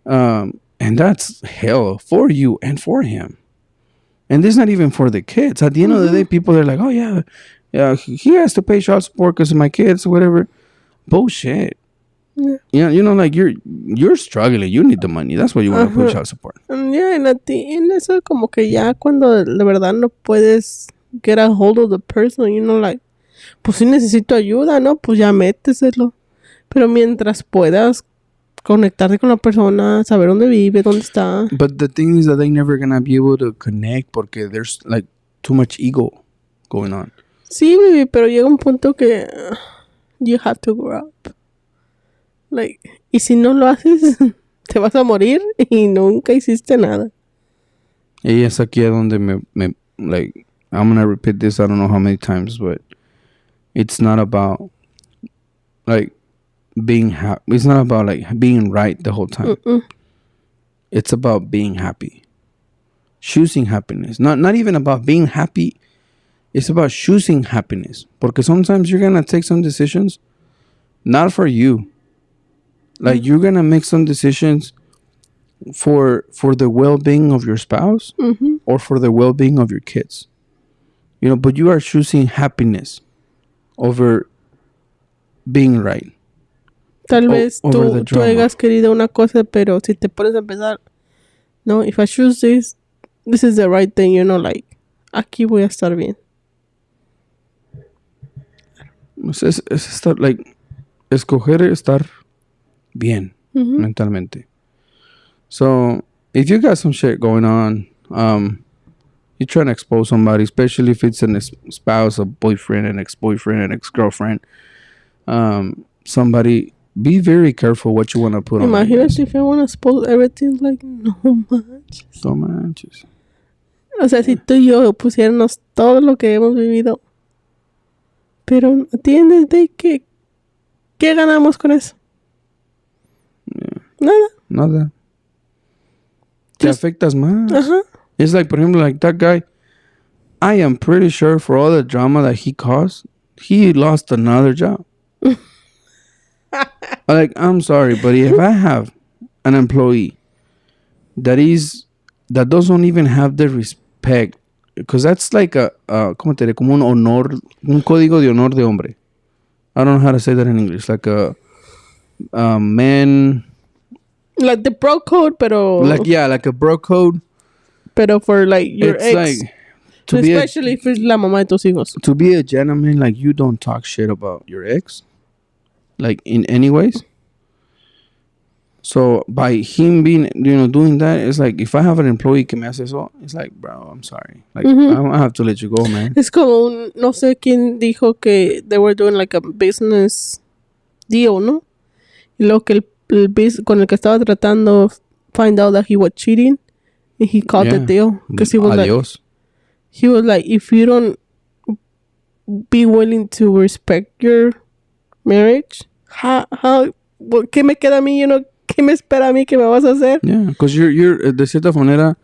and that's hell for you and for him. And this not even for the kids. At the end of the day, people are like, "Oh yeah, yeah, he has to pay child support because of my kids, or whatever." Bullshit. Yeah. Yeah, like you're struggling. You need the money. That's why you want to put Ajá. child support. Yeah, en eso como que ya cuando de verdad no puedes get a hold of the person, like, pues si necesito ayuda, ¿no? Pues ya méteselo. Pero mientras puedas conectarte con la persona, saber dónde vive, dónde está. But the thing is that they never gonna be able to connect porque there's like too much ego going on. Sí, baby, pero llega un punto que you have to grow up. Like, y si no lo haces, te vas a morir y nunca hiciste nada. Y es aquí a donde me like I'm gonna repeat this I don't know how many times, but it's not about like being happy. It's not about like being right the whole time. It's about being happy, choosing happiness. Not even about being happy. It's about choosing happiness. Porque sometimes you're gonna take some decisions, not for you. Like you're gonna make some decisions for the well-being of your spouse or for the well-being of your kids. But you are choosing happiness over being right. Tal vez over the tú drama. hayas querido una cosa, pero si te pones a pensar, no, if I choose this is the right thing, like, aquí voy a estar bien. Es estar, like, escoger estar bien mentalmente. So, if you got some shit going on, you're trying to expose somebody, especially if it's a spouse, a boyfriend, an ex-boyfriend, an ex-girlfriend, somebody, be very careful what you want to put on. Imagínate if I want to expose everything, like, no manches. No manches. O sea, si tú y yo pusiéramos todo lo que hemos vivido, pero ¿entiendes de qué ganamos con eso? Yeah. Nada. Te afectas más. Ajá. It's like, por ejemplo, like that guy, I am pretty sure for all the drama that he caused, he lost another job. Like, I'm sorry, but if I have an employee that doesn't even have the respect, because that's like ¿cómo te diré? Como un honor, un código de honor de hombre. I don't know how to say that in English. Like a man. Like the bro code, pero... Like a bro code. Pero for like your it's ex. Like, especially if it's la mamá de tus hijos. To be a gentleman, like, you don't talk shit about your ex. Like, in any ways. So, by him being, doing that, it's like, if I have an employee que me hace eso, it's like, bro, I'm sorry. Like, I have to let you go, man. Es como no sé quién dijo que they were doing like a business deal, ¿no? Y luego que con el que estaba tratando find out that he was cheating and he called the deal. Because he was Adios. like, if you don't be willing to respect your marriage, ¿qué me queda a mí? ¿Qué me espera a mí? ¿Qué me vas a hacer? Yeah, because you're de cierta manera,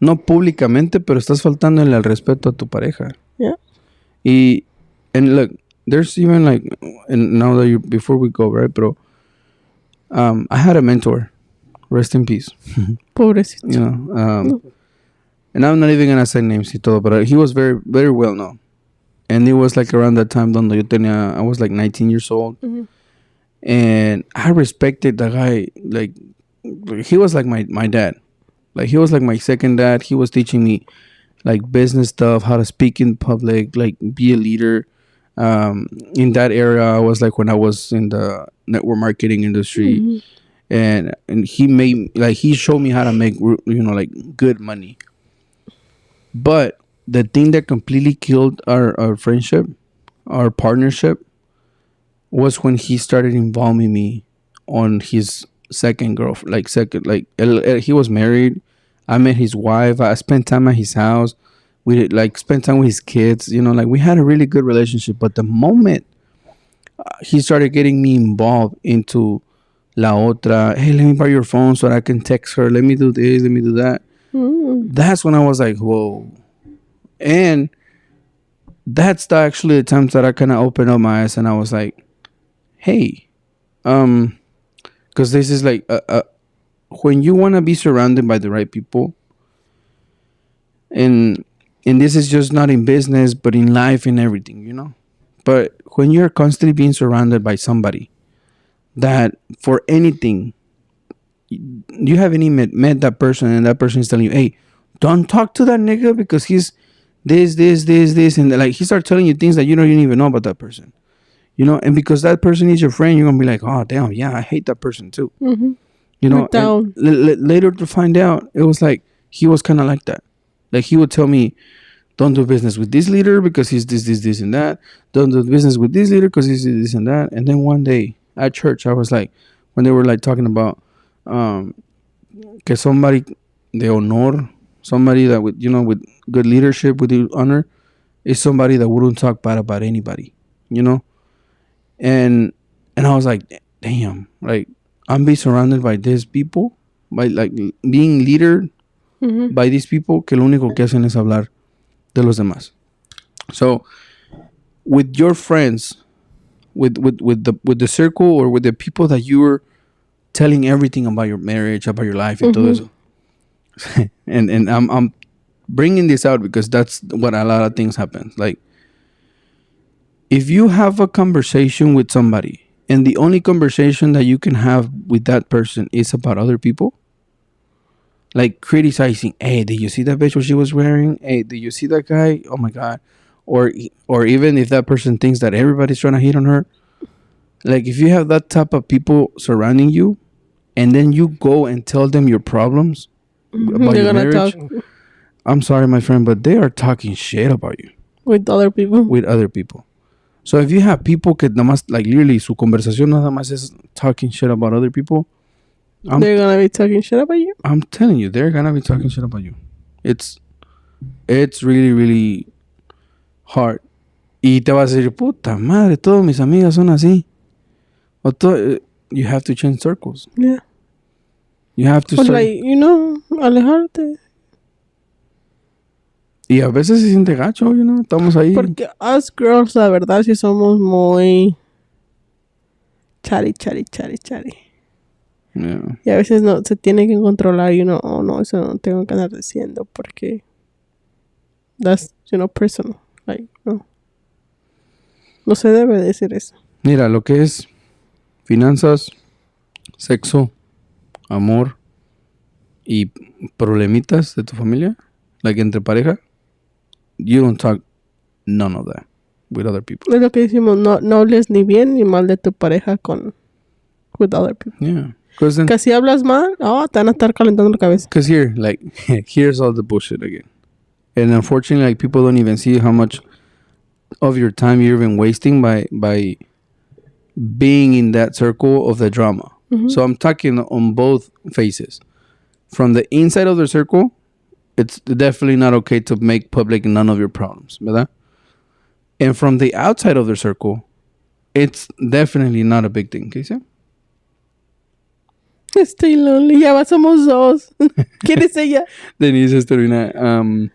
no públicamente, pero estás faltándole al respeto a tu pareja. Yeah. And look, there's even like, and now that before we go, right, bro, I had a mentor, rest in peace. Pobrecito. And I'm not even gonna say names y todo, but he was very, very well known. And it was like around that time donde I was like 19 years old. And I respected the guy. Like he was like my dad. Like he was like my second dad. He was teaching me like business stuff, how to speak in public, like be a leader. In that era, I was like when I was in the network marketing industry, and he showed me how to make like good money. But the thing that completely killed our friendship, our partnership, was when he started involving me on his second girlfriend. He was married. I met his wife. I spent time at his house. We like spent time with his kids. You know, like we had a really good relationship. But the moment he started getting me involved into la otra, hey, let me borrow your phone so that I can text her. Let me do this. Let me do that. That's when I was like, whoa. And that's actually the times that I kind of opened up my eyes and I was like, hey, because this is like when you want to be surrounded by the right people, and this is just not in business but in life and everything, you know. But when you're constantly being surrounded by somebody that for anything, you haven't even met that person and that person is telling you, hey, don't talk to that nigga because he's this, and like he starts telling you things that you don't even know about that person, you know. And because that person is your friend, you're gonna be like, oh damn, yeah, I hate that person too, you know. And later to find out, it was like he was kind of like that. Like he would tell me, don't do business with this leader because he's this and that. Don't do business with this leader because he's this and that. And then one day at church, I was like, when they were like talking about que somebody de honor, somebody that with, you know, with good leadership, with honor, is somebody that wouldn't talk bad about anybody, you know. And I was like, damn, like I'm being surrounded by these people, by like being leader by these people que lo único que hacen es hablar de los demás. So with your friends, with the circle or with the people that you were telling everything about your marriage, about your life, and todo eso. and I'm bringing this out because that's what a lot of things happen. Like if you have a conversation with somebody and the only conversation that you can have with that person is about other people, like criticizing, hey, did you see that bitch what she was wearing? Hey, did you see that guy? Oh my god. Or even if that person thinks that everybody's trying to hit on her, like if you have that type of people surrounding you and then you go and tell them your problems about your marriage, I'm sorry my friend, but they are talking shit about you with other people. So if you have people que nada más, like literally su conversación nada más es talking shit about other people, they're gonna be talking shit about you. I'm telling you, they're gonna be talking shit about you. It's really, really hard. Y te vas a decir, puta madre, todas mis amigas son así. You have to change circles. Yeah. You have to start, like, you know, alejarte. Y a veces se siente gacho, you know, estamos ahí. Porque us girls, la verdad, sí somos muy chari. Yeah. Y a veces no, se tiene que controlar, you know, oh no, eso no tengo que andar diciendo porque that's, you know, personal. Like, no se debe decir eso. Mira, lo que es finanzas, sexo, amor y problemitas de tu familia, like entre pareja, you don't talk none of that with other people. Es lo que decimos, no hables ni bien ni mal de tu pareja with other people. Yeah. Que si hablas mal, te van a estar calentando la cabeza. Because here, like, here's all the bullshit again. And unfortunately, like, people don't even see how much of your time you're even wasting by being in that circle of the drama. So I'm talking on both faces. From the inside of the circle, it's definitely not okay to make public none of your problems, ¿verdad? And from the outside of the circle, it's definitely not a big thing, ¿qué dice? Estoy lonely, ya somos dos. ¿Quién es ella? Denise Estervina.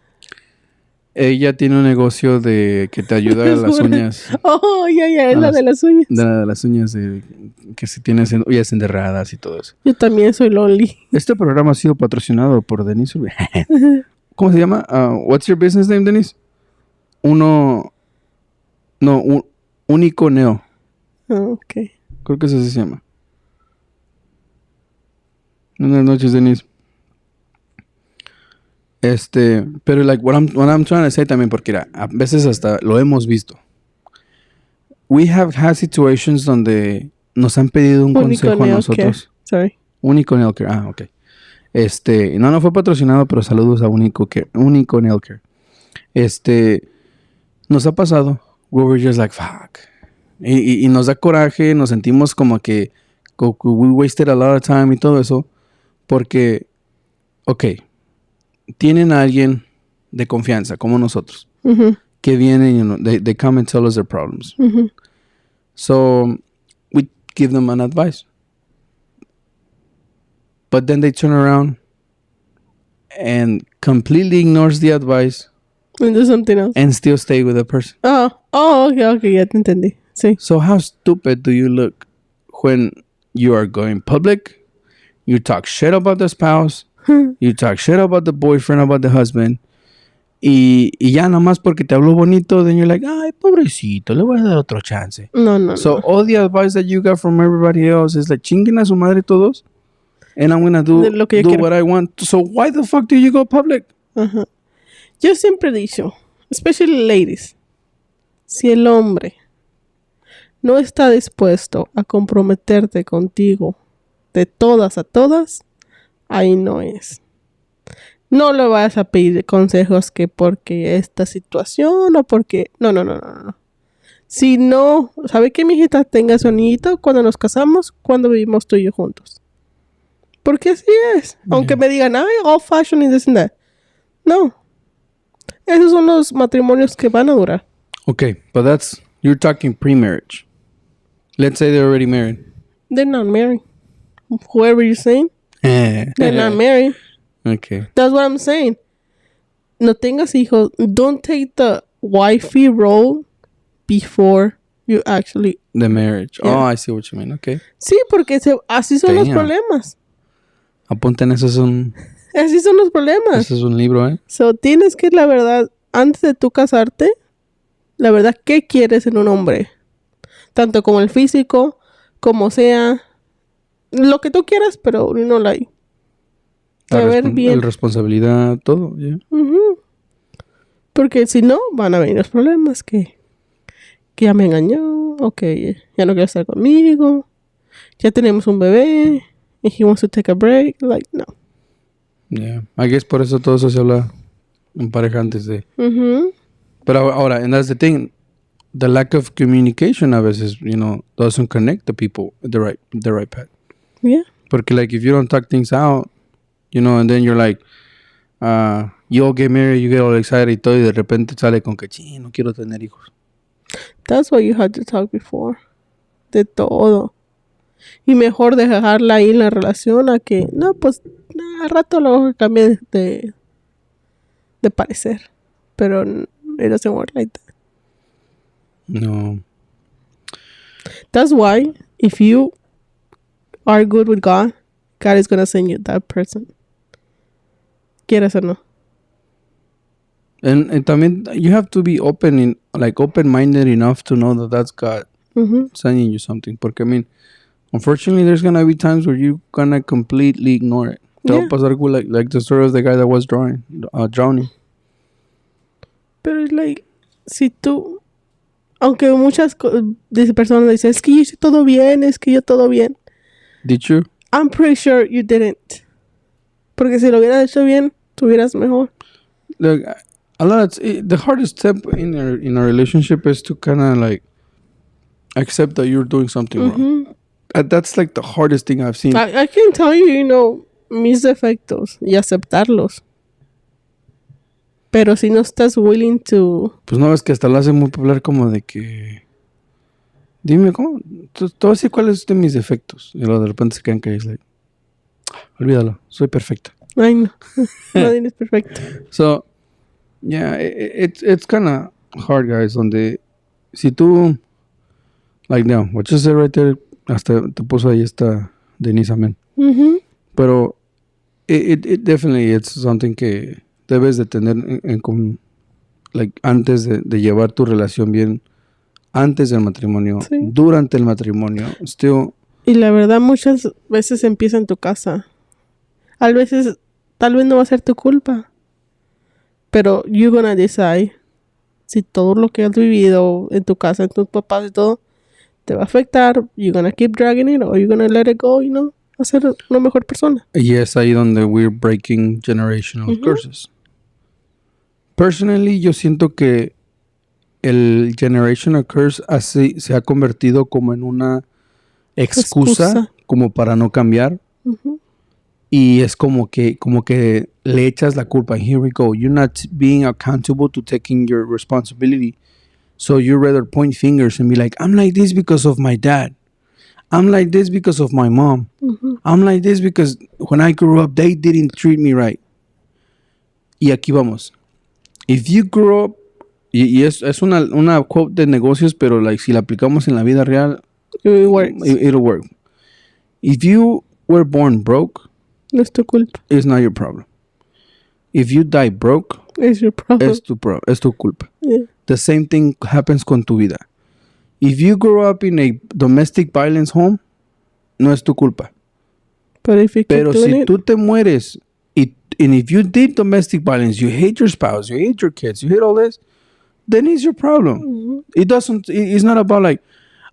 Ella tiene un negocio de que te ayuda a las uñas. Oh, ya, es la de las uñas. De las uñas, que si tienes uñas enterradas y todo eso. Yo también soy lonely. Este programa ha sido patrocinado por Denise. ¿Cómo se llama? What's your business name, Denise? Único Neo. Ok. Creo que eso así se llama. Buenas noches, Denise. Pero like what I'm trying to say también, porque a veces hasta lo hemos visto. We have had situations donde nos han pedido un consejo a nosotros. Sorry. Único Nail Care. Ah, ok. No fue patrocinado, pero saludos a Único Nail Care. Nos ha pasado. We were just like, fuck. Y nos da coraje, nos sentimos como que we wasted a lot of time y todo eso. Porque, ok, tienen a alguien de confianza, como nosotros, Mm-hmm. que vienen, you know, they come and tell us their problems. Mm-hmm. So we give them an advice. But then they turn around and completely ignores the advice And do something else. and still stay with the person. Okay, ya te entendí. Sí. So how stupid do you look when you are going public? You talk shit about the spouse. You talk shit about the boyfriend, about the husband. Y ya nada más porque te habló bonito, then you're like, ay, pobrecito, le voy a dar otro chance. No. So all the advice that you got from everybody else is like, chinguen a su madre todos. And I'm gonna do Lo que yo quiero. what I want. So why the fuck do you go public? Ajá. Yo siempre he dicho, especially ladies, si el hombre no está dispuesto a comprometerte contigo de todas a todas, ahí no es. No le vas a pedir consejos que porque esta situación o porque... No. Si no, ¿sabe qué, mijita? Tenga su niñito cuando nos casamos, cuando vivimos tú y yo juntos. Porque así es. Aunque me digan, ay, old fashion y this and that. No. Esos son los matrimonios que van a durar. Okay, but you're talking pre-marriage. Let's say they're already married. They're not married. Whoever you're saying, they're not married. Okay. That's what I'm saying. No tengas hijos. Don't take the wifey role before you actually... The marriage. Yeah. Oh, I see what you mean. Okay. Sí, porque así son los Damn. problemas. Apunten, eso es un Así son los problemas. libro, ¿eh? So, tienes que, la verdad, antes de tú casarte, la verdad, ¿qué quieres en un hombre? Tanto como el físico, como sea, lo que tú quieras, pero no like. Saber bien. La responsabilidad, todo, yeah. Ujú. Porque si no, van a venir los problemas que ya me engañó, o que ya no quiere estar conmigo, ya tenemos un bebé, and he wants to take a break, like, no. Yeah. I guess por eso todo eso se habla en pareja antes de... Ujú. Pero ahora, and that's the thing, the lack of communication a veces, you know, doesn't connect the people at the right path. Yeah. Porque, like, if you don't talk things out, you know, and then you're like, you all get married, you get all excited y todo, y de repente sale con que, sí, no quiero tener hijos. That's why you had to talk before. De todo. Y mejor dejarla ahí en la relación a que, no, pues, al rato luego cambie de parecer. Pero it doesn't work like that. No. That's why, if you are good with God, God is going to send you that person. ¿Quieres o no? And también, you have to be open-minded enough to know that that's God sending you something. Porque, I mean, unfortunately, there's going to be times where you're going to completely ignore it. Te va a pasar like the story of the guy that was drowning. Pero, like, si tú... Aunque muchas personas dicen, es que yo hice todo bien, es que yo todo bien. Did you? I'm pretty sure you didn't. Porque si lo hubieras hecho bien, tuvieras mejor. Look, the hardest step in a relationship is to kind of like accept that you're doing something wrong. That's like the hardest thing I've seen. I can tell you, you know, mis defectos y aceptarlos. Pero si no estás willing to... Pues no, es que hasta lo hace muy popular como de que... Dime, ¿cómo? Te voy a decir cuáles de mis defectos. Y luego de repente se quedan que es like... Olvídalo, soy perfecta. Ay, no. Nadie es perfecto. So, yeah, it's kind of hard, guys, donde... Si tú... Like, no, what you said right there, hasta te puso ahí esta Denise Amen. Pero it definitely it's something que debes de tener like, antes de llevar tu relación bien, antes del matrimonio, sí. Durante el matrimonio, still. Y la verdad muchas veces empieza en tu casa. Tal vez no va a ser tu culpa, pero you're gonna decide si todo lo que has vivido en tu casa, en tus papás y todo, te va a afectar. You're gonna keep dragging it or you're gonna let it go, you know, a ser una mejor persona. Y es ahí donde we're breaking generational curses. Personally, yo siento que el generational curse así se ha convertido como en una excusa como para no cambiar. Y es como que le echas la culpa. Here we go. You're not being accountable to taking your responsibility. So you rather point fingers and be like, I'm like this because of my dad. I'm like this because of my mom. I'm like this because when I grew up, they didn't treat me right. Y aquí vamos. If you grew up, y es una quote de negocios, pero like si la aplicamos en la vida real, It works. it'll work. If you were born broke, No es tu culpa. it's not your problem. If you die broke, Es your problem. es tu culpa. Yeah. The same thing happens con tu vida. If you grow up in a domestic violence home, no es tu culpa. But if you keep Pero doing si it, tú te mueres, and if you did domestic violence, you hate your spouse, you hate your kids, you hate all this, then it's your problem. It's not about like,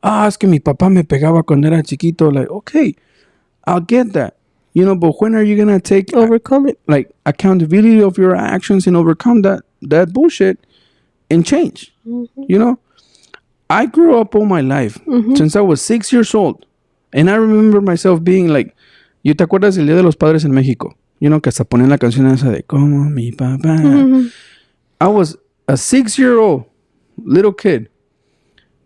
es que mi papá me pegaba cuando era chiquito. Like, okay, I'll get that. You know, but when are you going to take overcome it. like accountability of your actions and overcome that bullshit and change? You know, I grew up all my life since I was 6 years old. And I remember myself being like, ¿you te acuerdas del Día de los Padres en México? You know, que hasta ponían la canción esa de como mi papá. I was a 6-year-old little kid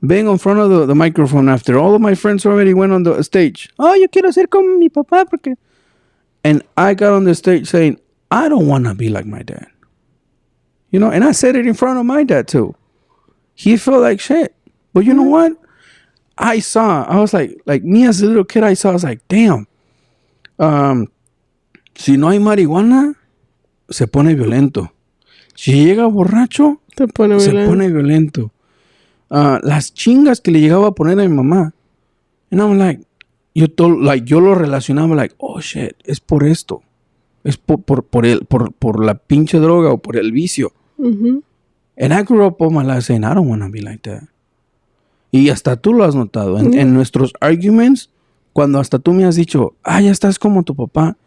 being in front of the microphone after all of my friends already went on the stage. Oh, yo quiero ser como mi papá porque... And I got on the stage saying, I don't want to be like my dad. You know, and I said it in front of my dad too. He felt like shit. But you know what? I was like me as a little kid, I was like, damn. Si no hay marihuana, se pone violento. Si llega borracho, se pone violento. Las chingas que le llegaba a poner a mi mamá. And I'm like, yo lo relacionaba like, oh shit, es por esto. Es por la pinche droga o por el vicio. And I grew up all my life saying, I don't want to be like that. Y hasta tú lo has notado. En nuestros arguments, cuando hasta tú me has dicho, ya estás como tu papá.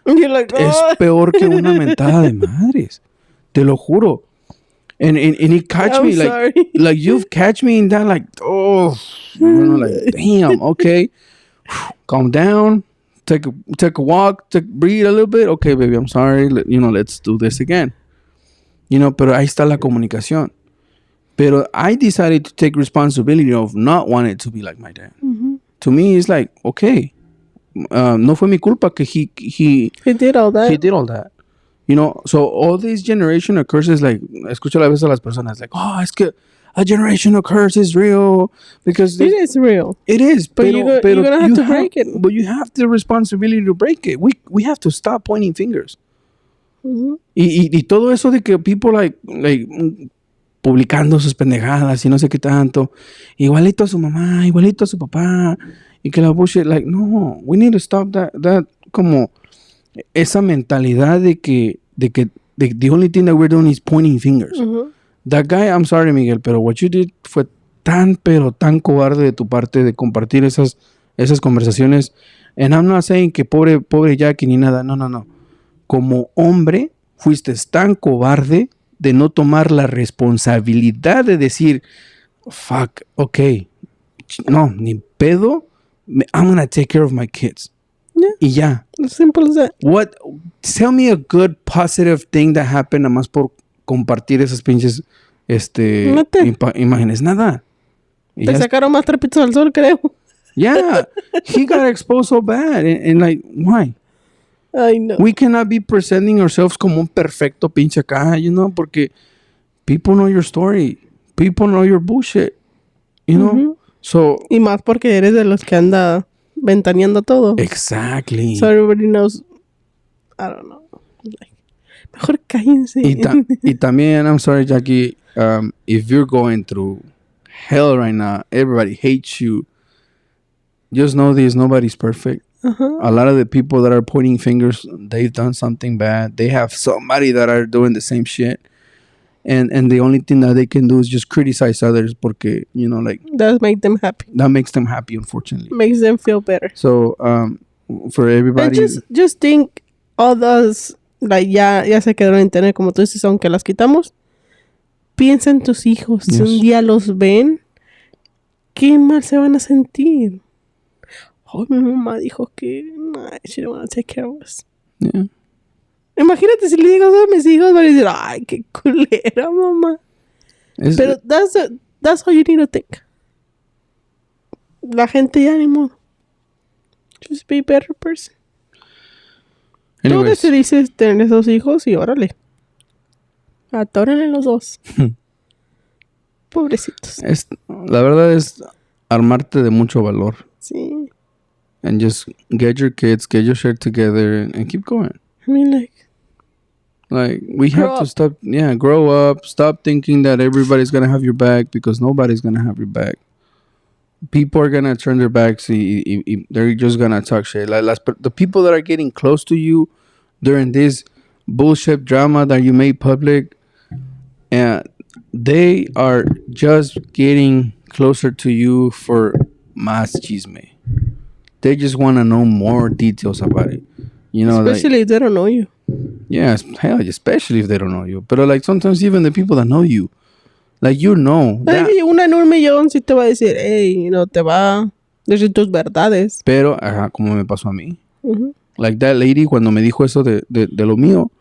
Like, es peor que una mentada de madres. Te lo juro. And it catch me like you've catch me in that like, oh, you know, like, damn, okay. Calm down. Take a walk. Breathe a little bit. Okay, baby, I'm sorry. Let's do this again. You know, pero ahí está la comunicación. Pero I decided to take responsibility of not wanting to be like my dad. To me, it's like, okay, no fue mi culpa que he did all that. He did all that. You know, so all these generational curses, like, escucho a veces a las personas, like, es que a generational curse is real because it is real. It is, but you're gonna have to break it. But you have the responsibility to break it. We have to stop pointing fingers. Y todo eso de que people like publicando sus pendejadas y no sé qué tanto, igualito a su mamá, igualito a su papá, y que la bullshit, like, no, we need to stop that como esa mentalidad de que the only thing that we're doing is pointing fingers. That guy, I'm sorry, Miguel, pero what you did fue tan cobarde de tu parte de compartir esas conversaciones. And I'm not saying que pobre Jackie ni nada, no. Como hombre, fuiste tan cobarde de no tomar la responsabilidad de decir, fuck, okay, no, ni pedo, I'm gonna take care of my kids. Yeah. Y ya. As simple as that. Tell me a good positive thing that happened nada más por compartir esas pinches imágenes. Nada. Te sacaron más trapitos al sol, creo. Yeah. He got exposed so bad. And like, why? I know. We cannot be presenting ourselves como un perfecto pinche acá, you know, porque people know your story. People know your bullshit. You know? So, y más porque eres de los que anda ventaneando todo. Exactly. So everybody knows. I don't know. Like, mejor cállense. Y también, I'm sorry, Jackie, if you're going through hell right now, everybody hates you. Just know this, nobody's perfect. A lot of the people that are pointing fingers, they've done something bad. They have somebody that are doing the same shit. And the only thing that they can do is just criticize others porque, you know, like... That makes them happy. That makes them happy, unfortunately. Makes them feel better. So, for everybody... And just think, all those, like, ya se quedaron en internet, como tú dices, aunque las quitamos. Piensa en tus hijos. Yes. Si un día los ven, ¿qué mal se van a sentir? Oh, mi mamá dijo que she didn't want to take care of us. Yeah. Imagínate si le digo eso a mis hijos, van a decir, ay, qué culera, mamá. Pero that's how you need to think. La gente ya ni modo. Just be a better person. Tú anyways, decidiste tener esos hijos y órale. Atórenle los dos. Pobrecitos. la verdad es armarte de mucho valor. Sí. And just get your kids, get your shit together, and keep going. I mean, Like, we Grow have to up. stop, grow up, stop thinking that everybody's gonna have your back, because nobody's gonna have your back. People are gonna turn their backs, they're just gonna talk shit. Like, the people that are getting close to you during this bullshit drama that you made public, and they are just getting closer to you for más chisme. They just want to know more details about it. You know, Especially if they don't know you. yeah, hell, especially if they don't know you. But like sometimes even the people that know you, like Una en un millón sí te va a decir, hey, te va a decir tus verdades. Pero, ajá, como me pasó a mí. Uh-huh. Like that lady, cuando me dijo eso de lo mío,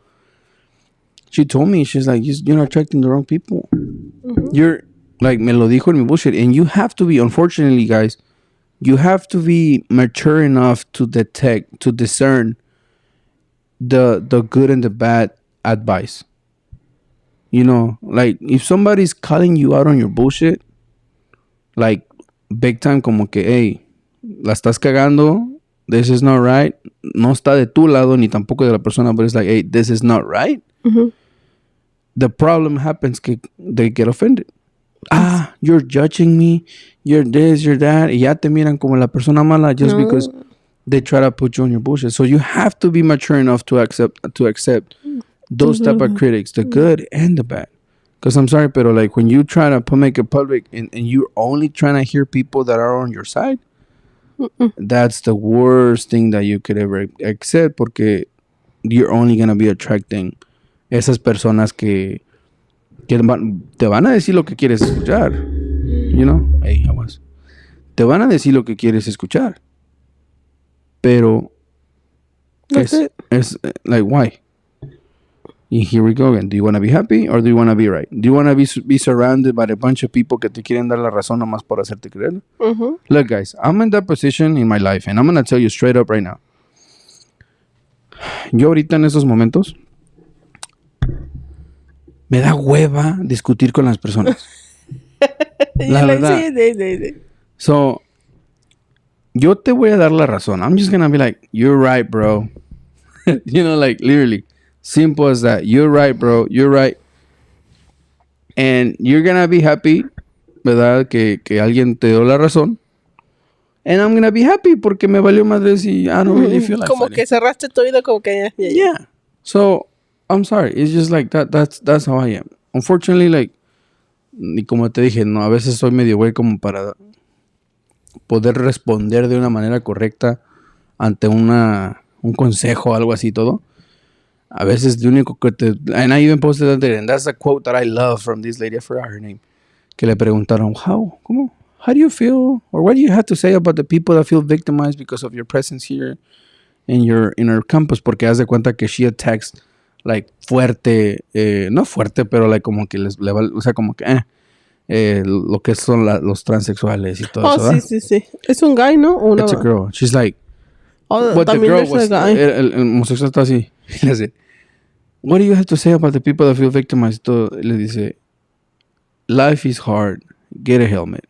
she told me, she's like, you're not attracting the wrong people. Uh-huh. You're, like, me lo dijo en mi bullshit. And you have to be, unfortunately, guys, you have to be mature enough to detect, to discern the good and the bad advice. You know, like, if somebody's calling you out on your bullshit, like, big time, como que, hey, la estás cagando, this is not right, no está de tu lado ni tampoco de la persona, but it's like, hey, this is not right. Mm-hmm. The problem happens que they get offended. You're judging me, you're this, you're that, y ya te miran como la persona mala just because they try to put you on your bullshit. So you have to be mature enough to accept those type of critics, the good and the bad. Because I'm sorry, pero like when you try to make it public and you're only trying to hear people that are on your side, that's the worst thing that you could ever accept, porque you're only going to be attracting esas personas que te van a decir lo que quieres escuchar. You know? Hey, aguas. Te van a decir lo que quieres escuchar. Pero es like, why? And here we go again. Do you want to be happy or do you want to be right? Do you want to be surrounded by a bunch of people que te quieren dar la razón nomás por hacerte creer? Uh-huh. Look, guys, I'm in that position in my life and I'm going to tell you straight up right now. Yo ahorita en esos momentos me da hueva discutir con las personas. La verdad. Sí. So, yo te voy a dar la razón. I'm just going to be like, you're right, bro. You know, like literally. Simple as that. You're right, bro. You're right. And you're gonna be happy, ¿verdad? Que alguien te dio la razón. And I'm gonna be happy porque me valió madre si I don't really feel like como fighting. Que cerraste tu oído como que yeah. So, I'm sorry. It's just like that. That's how I am. Unfortunately, like, y como te dije, no, a veces soy medio güey como para poder responder de una manera correcta ante un consejo o algo así todo. A veces lo único que te... And I even posted that there, and that's a quote that I love from this lady, I forgot her name, que le preguntaron, how do you feel, or what do you have to say about the people that feel victimized because of your presence here in our campus? Porque haz de cuenta que she attacks, like, fuerte, no fuerte, pero like como que le va, o sea, como que, lo que son los transexuales y todo eso, ¿verdad? Sí. Es un guy, ¿no? It's a girl. She's like, what the girl was, el homosexual está así. Y le dice, what do you have to say about the people that feel victimized? Todo. Le dice, life is hard. Get a helmet.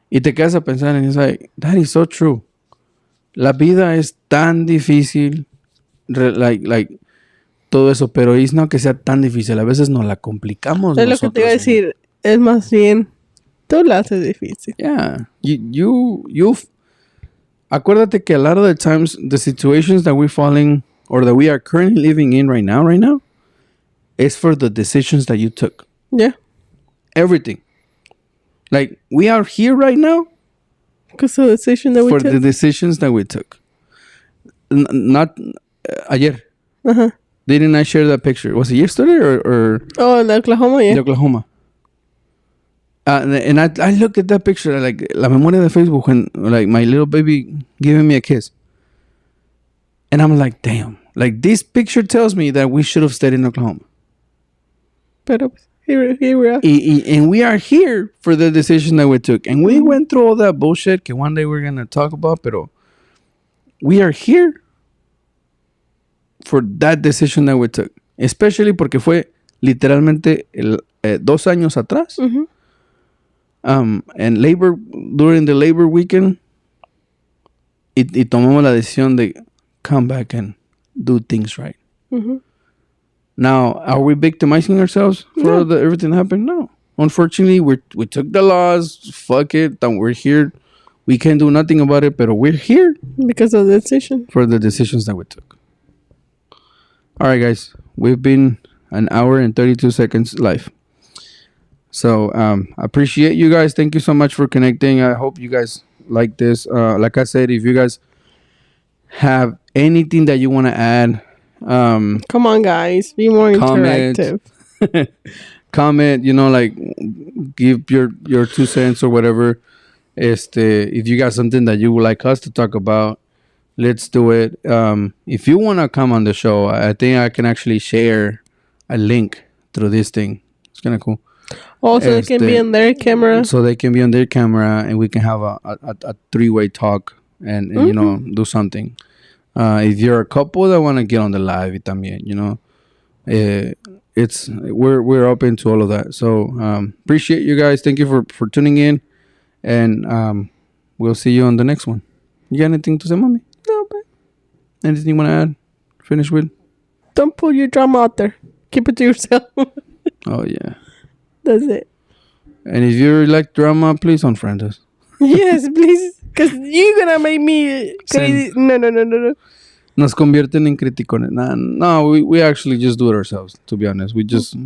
Y te quedas a pensar and it's like, that is so true. La vida es tan difícil, like todo eso, pero es no que sea tan difícil. A veces nos la complicamos es nosotros. Es lo que te iba a decir. Es más bien, tú la haces difícil. Yeah. You acuérdate que a lot of the times, the situations that we're falling or that we are currently living in right now, is for the decisions that you took. Yeah. Everything. Like, we are here right now because of the decision that we took. For the decisions that we took. Not ayer. Uh-huh. Didn't I share that picture? Was it yesterday or? Oh, in Oklahoma, yeah. In Oklahoma. And I look at that picture, like, la memoria de Facebook, when, like, my little baby giving me a kiss. And I'm like, damn. Like, this picture tells me that we should have stayed in Oklahoma. Pero here we are. And we are here for the decision that we took. And we went through all that bullshit que one day we're going to talk about, pero we are here for that decision that we took. Especially porque fue literalmente 2 años atrás. And during the labor weekend, y tomamos la decisión de come back and do things right. Now, are we victimizing ourselves for everything that happened? No. Unfortunately, we took the loss. Fuck it. And we're here. We can't do nothing about it, but we're here. Because of the decision. For the decisions that we took. All right, guys. We've been an hour and 32 seconds live. So, appreciate you guys. Thank you so much for connecting. I hope you guys like this. Like I said, if you guys have anything that you want to add, come on, guys, be more interactive. Comment, like give your 2 cents or whatever. If you got something that you would like us to talk about, let's do it. If you want to come on the show, I think I can actually share a link through this thing. It's kind of cool. Also, they can be on their camera. So they can be on their camera, and we can have a 3-way talk and do something. If you're a couple that want to get on the live, también, we're open to all of that. So appreciate you guys. Thank you for tuning in, and we'll see you on the next one. You got anything to say, mommy? No, but anything you want to add? Finish with? Don't put your drama out there. Keep it to yourself. Oh yeah. That's it. And if you like drama, please unfriend us. Yes, please. Because you're going to make me crazy. No. Nos convierten en criticones. No, we actually just do it ourselves, to be honest. We just,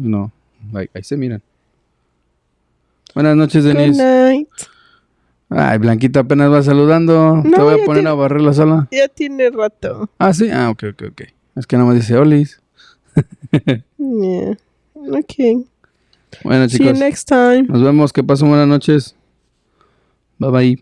like, ahí se miran. Buenas noches, Denise. Good night. Ay, Blanquita apenas va saludando. No, te voy a poner a barrer la sala. Ya tiene rato. Ah, sí. Ah, ok. Es que nada más dice olis. Yeah. Okay. Bueno, chicos. See you next time. Nos vemos. Que pasen buenas noches. Bye bye.